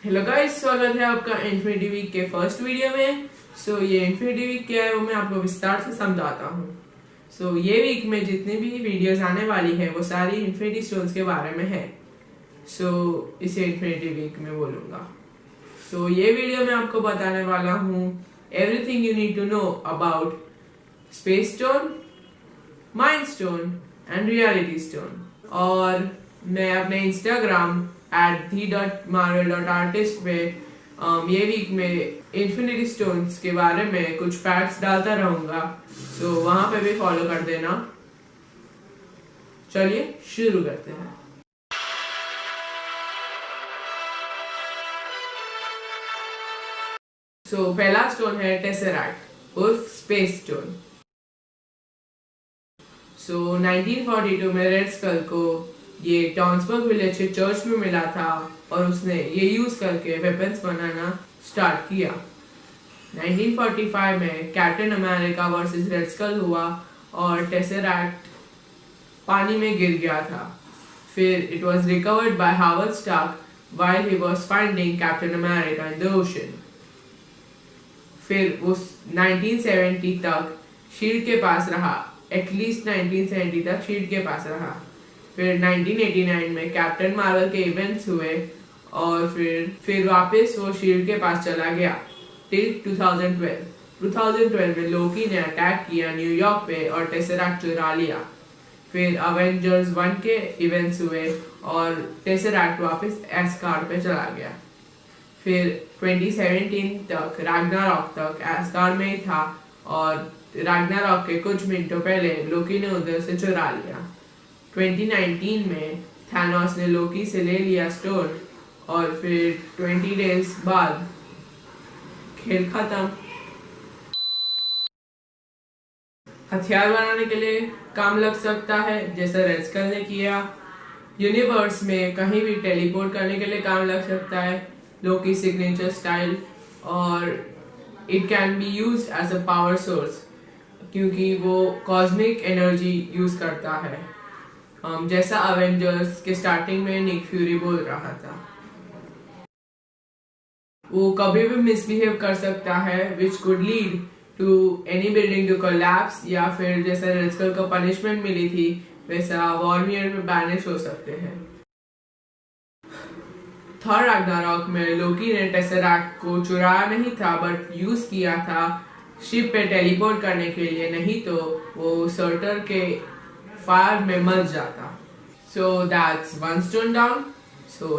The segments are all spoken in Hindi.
हेलो गाइस, स्वागत है आपका इन्फिनिटी वीक के फर्स्ट वीडियो में। ये इन्फिनिटी वीक क्या है वो मैं आपको विस्तार से समझाता हूँ। ये वीक में जितनी भी वीडियोस आने वाली है वो सारी इन्फिनिटी स्टोन्स के बारे में है। इसे इन्फिनिटी वीक में बोलूँगा। ये वीडियो में आपको बताने वाला हूँ everything you need to know about space stone, mind stone and reality stone. और मैं अपने इंस्टाग्राम @the.marvel.artist पे ये वीक में इन्फिनिटी स्टोन्स के बारे में कुछ फैक्ट्स डालता रहूंगा। वहां पे भी फॉलो कर देना। चलिए शुरू करते हैं। पहला स्टोन है टेसरैक्ट उर्फ स्पेस स्टोन। 1942 में रेड स्कल को ये टॉन्सबर्ग विलेज के चर्च में मिला था और उसने ये यूज करके वेपन्स बनाना स्टार्ट किया। 1945 में Captain America versus Red Skull हुआ और टेसरैक्ट पानी में गिर गया था। फिर it was recovered by Howard Stark while he was finding Captain America in the ocean. फिर उस 1970 तक शील्ड के पास रहा, एटलीस्ट 1970 तक शील्ड के पास रहा। फिर 1989 में कैप्टन मार्वल के इवेंट्स हुए और फिर वापस वो शील्ड के पास चला गया टिल 2012 में लोकी ने अटैक किया न्यूयॉर्क पे और टेसरैक्ट चुरा लिया। फिर अवेंजर्स 1 के इवेंट्स हुए और टेसरैक्ट वापस एस्गार्ड पे चला गया। फिर 2017 तक रैग्नारॉक तक एस्गार्ड में ही था और रैग्नारॉक के कुछ मिनटों पहले लोकी ने उधर से चुरा लिया। 2019 में थैनोस ने लोकी से ले लिया स्टोन और फिर 20 डेज बाद खेल खत्म। हथियार बनाने के लिए काम लग सकता है जैसा रेड स्कल ने किया। यूनिवर्स में कहीं भी टेलीपोर्ट करने के लिए काम लग सकता है लोकी सिग्नेचर स्टाइल। और it can be used as a power source क्योंकि वो कॉस्मिक एनर्जी यूज करता है, जैसा अवेंजर्स के स्टार्टिंग में निक फ्यूरी बोल रहा था। वो कभी भी मिसबिहेव कर सकता है which could lead to any building to collapse, या फिर जैसा रेड स्कल को पनिशमेंट मिली थी वैसा वॉर्मियर में बैनिश हो सकते हैं। थॉर रैग्नारॉक में लोकी ने टेसरैक्ट को चुराया नहीं था बट यूज किया था शिप पे टेलीपोर्ट करने के लिए, नहीं तो वो सर्टर के फायर में मर जाता। That's one stone down.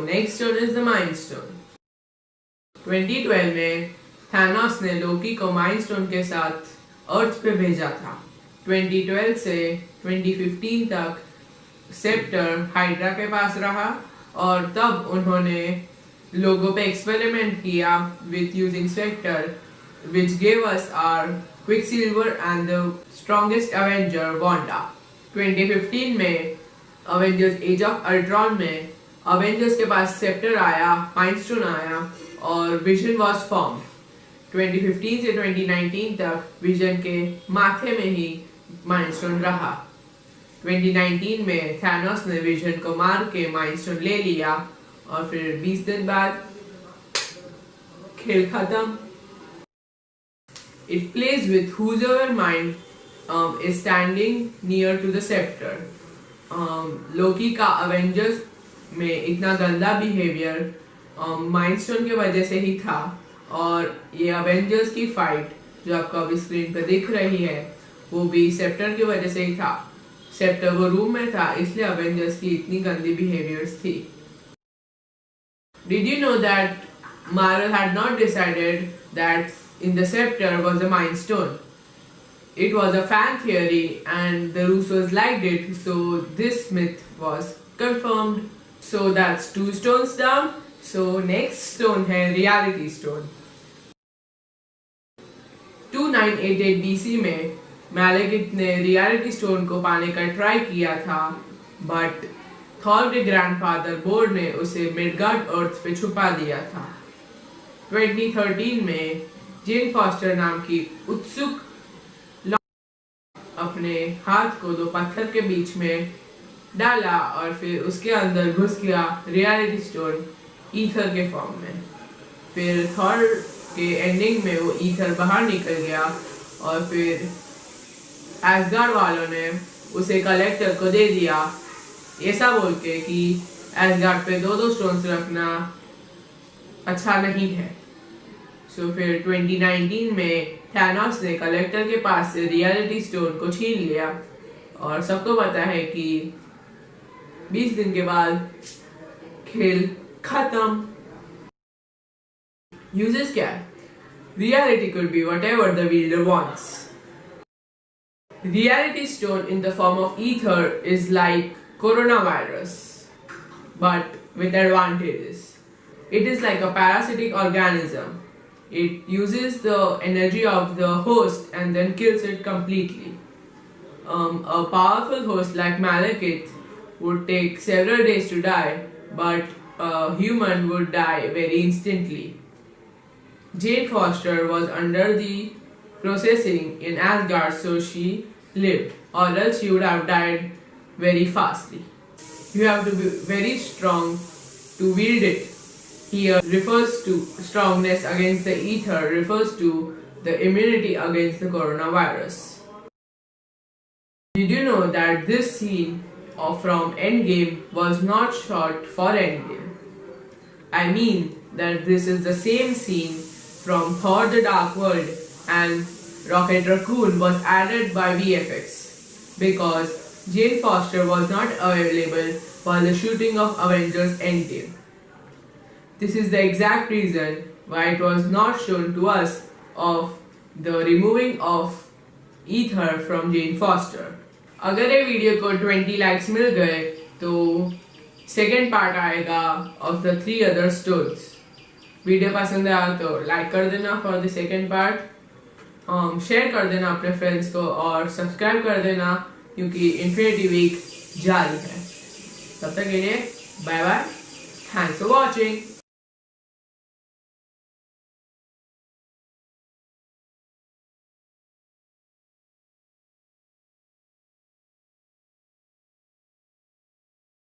Next stone is the Mind Stone. 2012 में थैनोस ने लोकी को माइंड स्टोन के साथ अर्थ पे भेजा था। 2012 से 2015 तक सेप्टर हाइड्रा के पास रहा और तब उन्होंने लोगों पे एक्सपेरिमेंट किया with using Spectre, which gave us our Quicksilver and the strongest Avenger, Wanda. 2015 में अवेंजर्स एज ऑफ अल्ट्रॉन में अवेंजर्स के पास सेप्टर आया, माइंड स्टोन आया और विजन वॉज फॉर्म। 2015 से 2019 तक विजन के माथे में ही माइंड स्टोन रहा। 2019 में थैनोस ने विजन को मार के माइंड स्टोन ले लिया और फिर 20 दिन बाद खेल खत्म। It plays with whosoever mind is standing near to the scepter. लोकी का अवेंजर्स में इतना गंदा बिहेवियर माइंड स्टोन की वजह से ही था और ये अवेंजर्स की फाइट जो आपको अभी स्क्रीन पे दिख रही है वो भी सेप्टर की वजह से ही था। सेप्टर वो रूम में था इसलिए अवेंजर्स की इतनी गंदी बिहेवियर्स थी। Did you know that Marvel had not decided that in the scepter was a mind stone? It was a fan theory and the Russos liked it, so this myth was confirmed. That's 2 stones down. Next stone है reality stone. 2988 BC में मैलेकिथ ने रियलिटी स्टोन को पाने का ट्राई किया था बट थॉर के ग्रैंडफादर बोर ने उसे मिडगार्ड अर्थ पे छुपा दिया था। 2013 में जेन फॉस्टर नाम की उत्सुक अपने हाथ को 2 पत्थर के बीच में डाला और फिर उसके अंदर घुस गया रियलिटी स्टोन ईथर के फॉर्म में। फिर थर्ड के एंडिंग में वो ईथर बाहर निकल गया और फिर एसगार्ड वालों ने उसे कलेक्टर को दे दिया, ऐसा बोल के कि एसगार्ड पे दो स्टोन्स रखना अच्छा नहीं है। सो फिर 2019 में थैनोस ने कलेक्टर के पास से रियलिटी स्टोन को छीन लिया और सबको पता है कि 20 दिन के बाद खेल खत्म। Uses क्या है? Reality could be whatever the wielder wants. Reality stone in the form of ether is like coronavirus, but with advantages. It is like a parasitic organism. It uses the energy of the host and then kills it completely. A powerful host like Malekith would take several days to die, but a human would die very instantly. Jane Foster was under the processing in Asgard, so she lived, or else she would have died very fastly. You have to be very strong to wield it. Here refers to strongness against the ether, refers to the immunity against the coronavirus. Did you know that this scene from Endgame was not shot for Endgame? I mean that this is the same scene from Thor the Dark World, and Rocket Raccoon was added by VFX because Jane Foster was not available for the shooting of Avengers Endgame. This is the exact reason why it was not shown to us of the removing of ether from Jane Foster. अगर ये वीडियो को 20 लाइक्स मिल गए तो सेकेंड पार्ट आएगा of the 3 other stones. Video पसंद आया तो लाइक कर देना for the second part, share कर देना अपने फ्रेंड्स को और सब्सक्राइब कर देना क्योंकि इन्फिनिटी वीक जारी है। तब तक के लिए bye bye, thanks for watching.